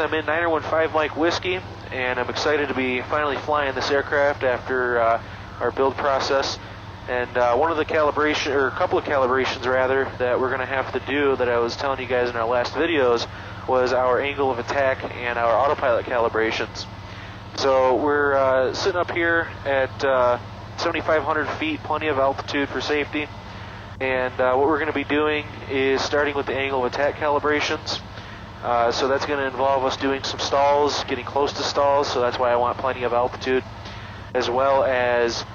I'm in 9015 Mike Whiskey, and I'm excited to be finally flying this aircraft after our build process. And one of the calibration, or a couple of calibrations rather, that we're going to have to do that I was telling you guys in our last videos was our angle of attack and our autopilot calibrations. So we're sitting up here at 7,500 feet, plenty of altitude for safety. And what we're going to be doing is starting with the angle of attack calibrations. So that's going to involve us doing some stalls, getting close to stalls, so that's why I want plenty of altitude. As well as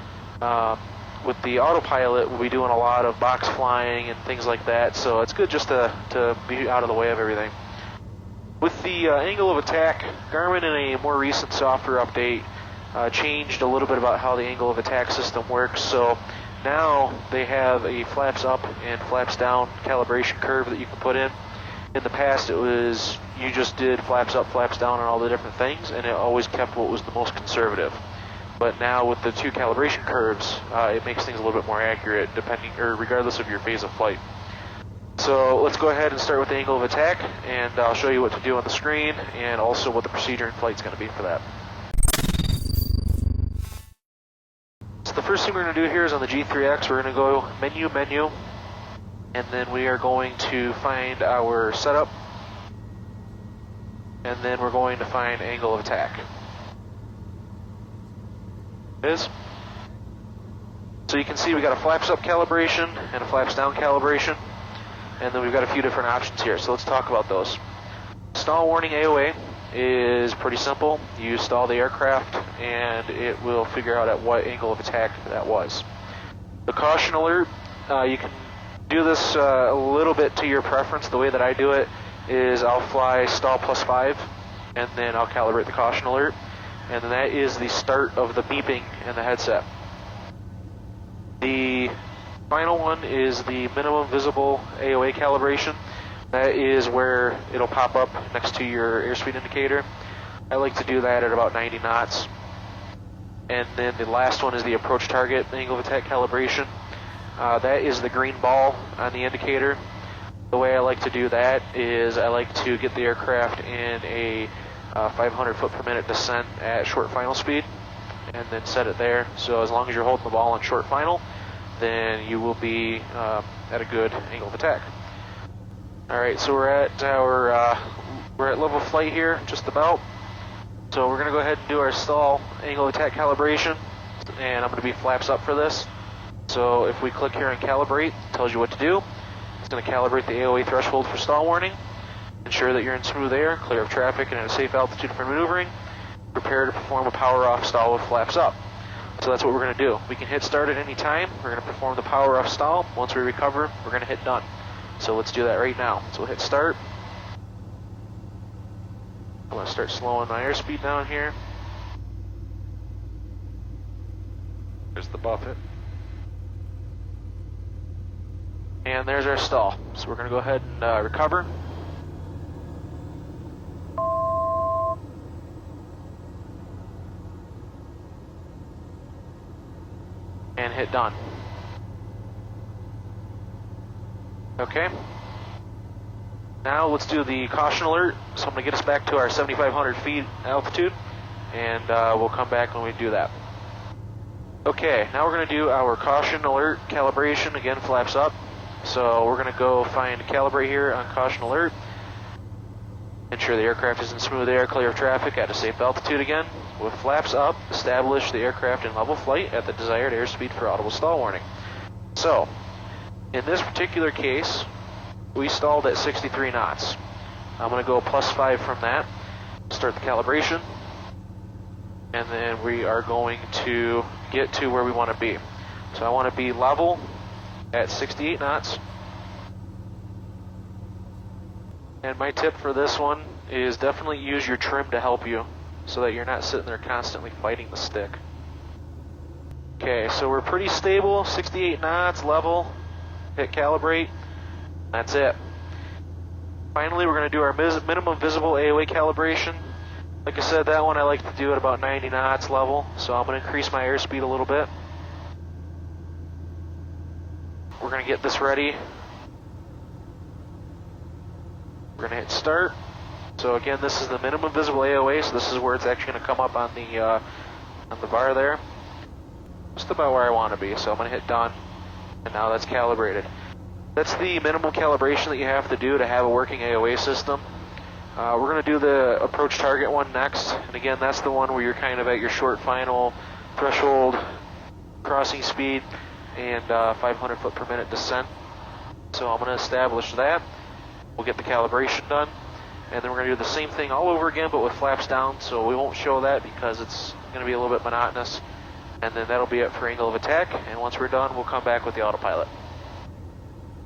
with the autopilot, we'll be doing a lot of box flying and things like that, so it's good just to be out of the way of everything. With the angle of attack, Garmin in a more recent software update changed a little bit about how the angle of attack system works. So now they have a flaps up and flaps down calibration curve that you can put in. In the past, it was you just did flaps up, flaps down on all the different things, and it always kept what was the most conservative. But now with the two calibration curves, it makes things a little bit more accurate, depending or regardless of your phase of flight. So let's go ahead and start with the angle of attack, and I'll show you what to do on the screen, and also what the procedure in flight is going to be for that. So the first thing we're going to do here is on the G3X, we're going to go menu, and then we are going to find our setup, and then we're going to find angle of attack. Is. So you can see we got a flaps up calibration and a flaps down calibration, and then we've got a few different options here, so let's talk about those. Stall warning AOA is pretty simple. You stall the aircraft and it will figure out at what angle of attack that was. The caution alert, you can do this a little bit to your preference. The way that I do it is I'll fly stall +5 and then I'll calibrate the caution alert. And then that is the start of the beeping in the headset. The final one is the minimum visible AOA calibration. That is where it'll pop up next to your airspeed indicator. I like to do that at about 90 knots. And then the last one is the approach target angle of attack calibration. That is the green ball on the indicator. The way I like to do that is I like to get the aircraft in a 500 foot per minute descent at short final speed and then set it there. So as long as you're holding the ball on short final, then you will be at a good angle of attack. Alright, so we're at level flight here, just about. So we're going to go ahead and do our stall angle of attack calibration, and I'm going to be flaps up for this. So if we click here on calibrate, it tells you what to do. It's going to calibrate the AOA threshold for stall warning. Ensure that you're in smooth air, clear of traffic, and at a safe altitude for maneuvering. Prepare to perform a power off stall with flaps up. So that's what we're going to do. We can hit start at any time. We're going to perform the power off stall. Once we recover, we're going to hit done. So let's do that right now. So we'll hit start. I'm going to start slowing my airspeed down here. There's the buffet. And there's our stall. So we're going to go ahead and recover. And hit done. Okay. Now let's do the caution alert. So I'm going to get us back to our 7,500 feet altitude, and we'll come back when we do that. Okay, now we're going to do our caution alert calibration. Again, flaps up. So we're going to go find calibrate here on caution alert. Ensure the aircraft is in smooth air, clear of traffic at a safe altitude again. With flaps up, establish the aircraft in level flight at the desired airspeed for audible stall warning. So, in this particular case, we stalled at 63 knots. I'm going to go +5 from that, start the calibration, and then we are going to get to where we want to be. So I want to be level at 68 knots. And my tip for this one is definitely use your trim to help you so that you're not sitting there constantly fighting the stick. Okay, so we're pretty stable, 68 knots, level, hit calibrate, that's it. Finally, we're going to do our minimum visible AOA calibration. Like I said, that one I like to do at about 90 knots level, so I'm going to increase my airspeed a little bit. We're going to get this ready. We're going to hit start. So again, this is the minimum visible AOA, so this is where it's actually going to come up on the bar there. Just about where I want to be, so I'm going to hit done, and now that's calibrated. That's the minimum calibration that you have to do to have a working AOA system. We're going to do the approach target one next, and again, that's the one where you're kind of at your short final threshold crossing speed and 500 foot per minute descent. So I'm going to establish that. We'll get the calibration done, and then we're going to do the same thing all over again, but with flaps down, so we won't show that because it's going to be a little bit monotonous. And then that'll be it for angle of attack, and once we're done, we'll come back with the autopilot.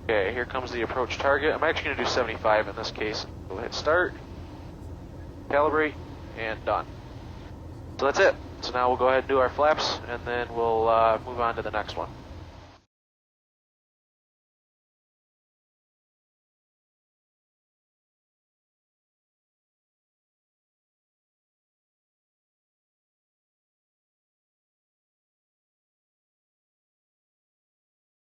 Okay, here comes the approach target. I'm actually going to do 75 in this case. We'll hit start, calibrate, and done. So that's it. So now we'll go ahead and do our flaps, and then we'll move on to the next one.